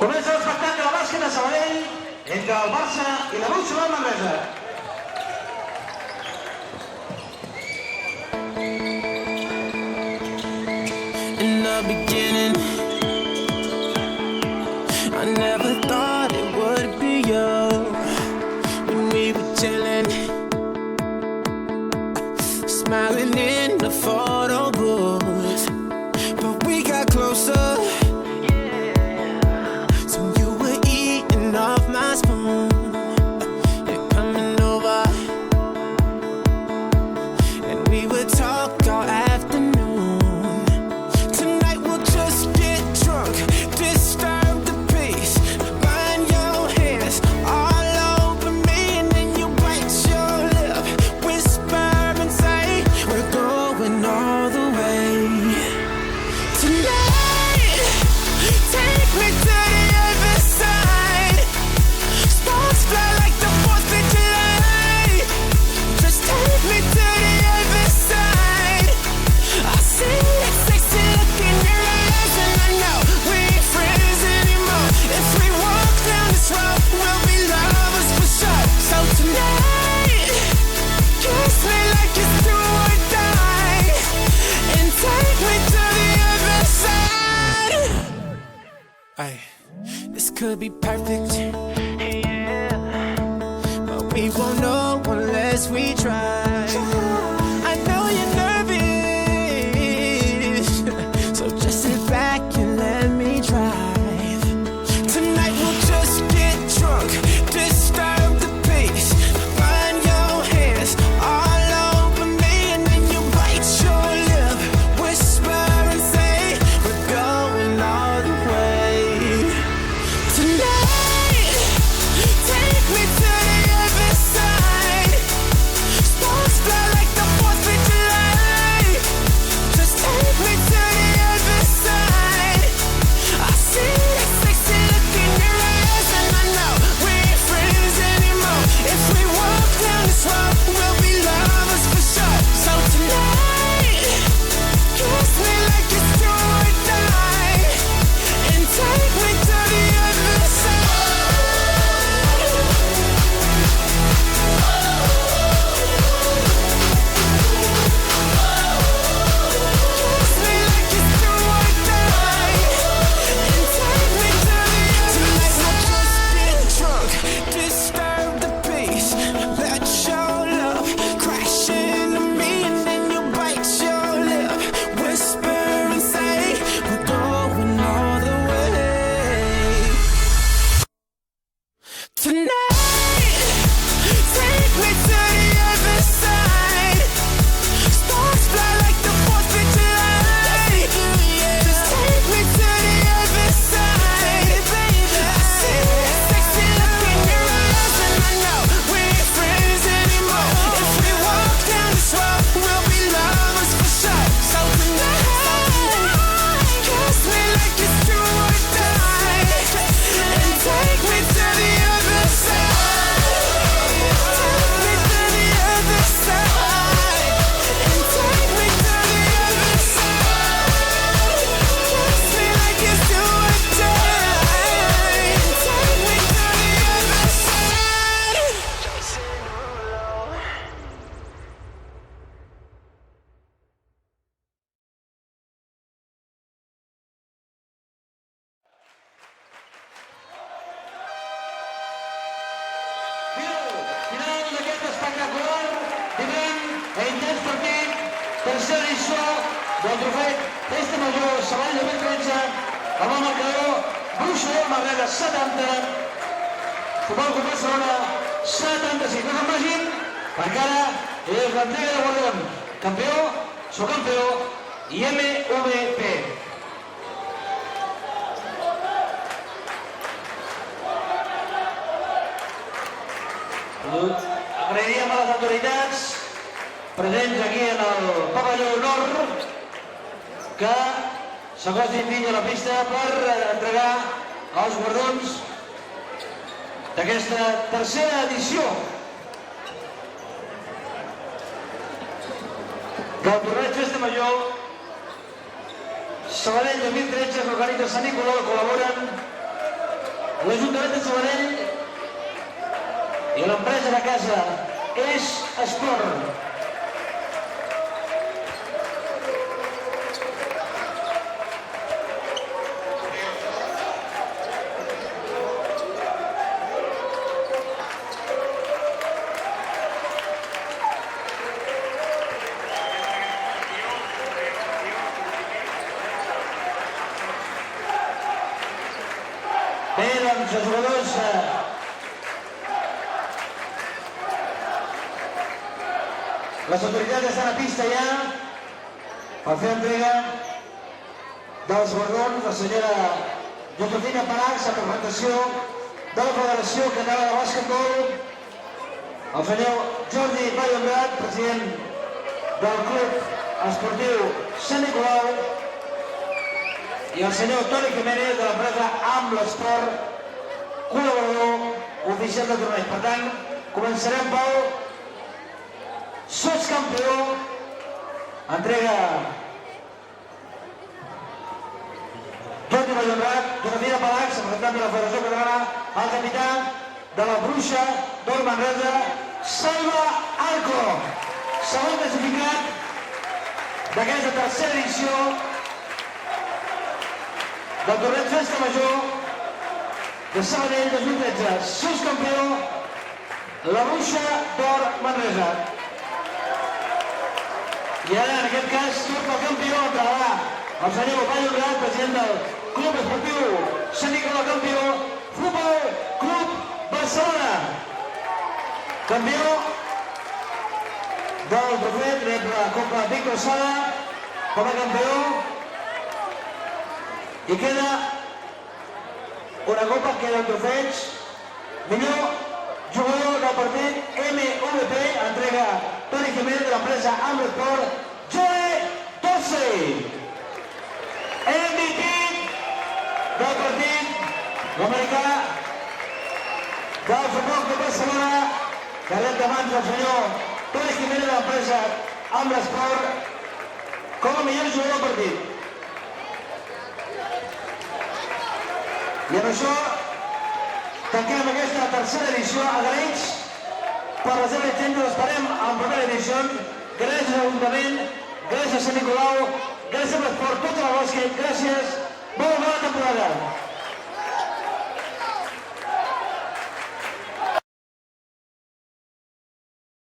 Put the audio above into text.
Comença l'espectacle de bàsquet de Sabadell entre el Barça i la Barcelona Manresa. In the beginning, I never thought it would be you. When we were chilling, smiling in the photo booth, but we got closer. So you were eating off my spoon, you're coming over, and we would talk all afternoon. This could be perfect, yeah, but we won't know unless we try. I know you're nervous, so just sit back and let me drive. Tonight we'll just get drunk, disturb the peace, find your hands all over me, and then you bite your lip, whisper and say we're going all the way. Final d'aquest espectacular, intens partit, tercera edició del trofeig Festa Major Sabadell 2013, amb el marcador Barcelona Manresa 70, Futbol Club Barcelona 75. No se'n vagin, perquè ara és l'entrega de guardons, campió, subcampió i MVP. Agrairíem a les autoritats presents aquí en el pavelló nord que s'acostin fins a la pista per entregar els guardons d'aquesta tercera edició del torneig Festa Major Sabadell 2013, que organitza Sant Nicolau, col·laboren l'Ajuntament de Sabadell i l'empresa de casa És Esport. Bé, doncs, els jugadors les autoritats estan a pista ja per fer entrega dels guardons. La senyora Josefina Palax, a representació de la Federació Catalana de Bàsquetbol, el senyor Jordi Vallhonrat, president del Club Esportiu Sant Nicolau, i el senyor Toni Jiménez, de l'empresa Amb l'Esport, col·laborador oficial del torneig. Per tant, començarem pel sotscampió, entrega Jordi Vallhonrat, Josefina Palax, representant de la Federació Catalana, el capità de la Bruixa d'Or Manresa, Salva Arco, segon classificat d'aquesta tercera edició del torneig Festa Major de Sabadell 2013. Sotscampió, la Bruixa d'Or Manresa. I ara, en aquest cas, surt el campió, entrarà el senyor Vallhonrat, president del Club Esportiu Sant Nicolau, campió, Futbol Club Barcelona. Campió del trofeig, rep la Copa Víctor Sala com a campió. I queda una copa, queda el trofeig. Millor jugador del partit MVP, entrega Toni Jiménez, de l'empresa Amb l'Esport, Joe Dorsey. MVP del partit, l'americà del Futbol Club Barcelona, que rep de mans del senyor Toni Jiménez, de l'empresa Amb l'Esport, com a millor jugador del partit. I amb això tanquem aquesta tercera edició. Agraïts per la seva attenció, les esperem en propera edició. Gràcies a l'Ajuntament, gràcies a Sant Nicolau, gràcies a l'Esport, tot el bàsquet, gràcies, bona temporada.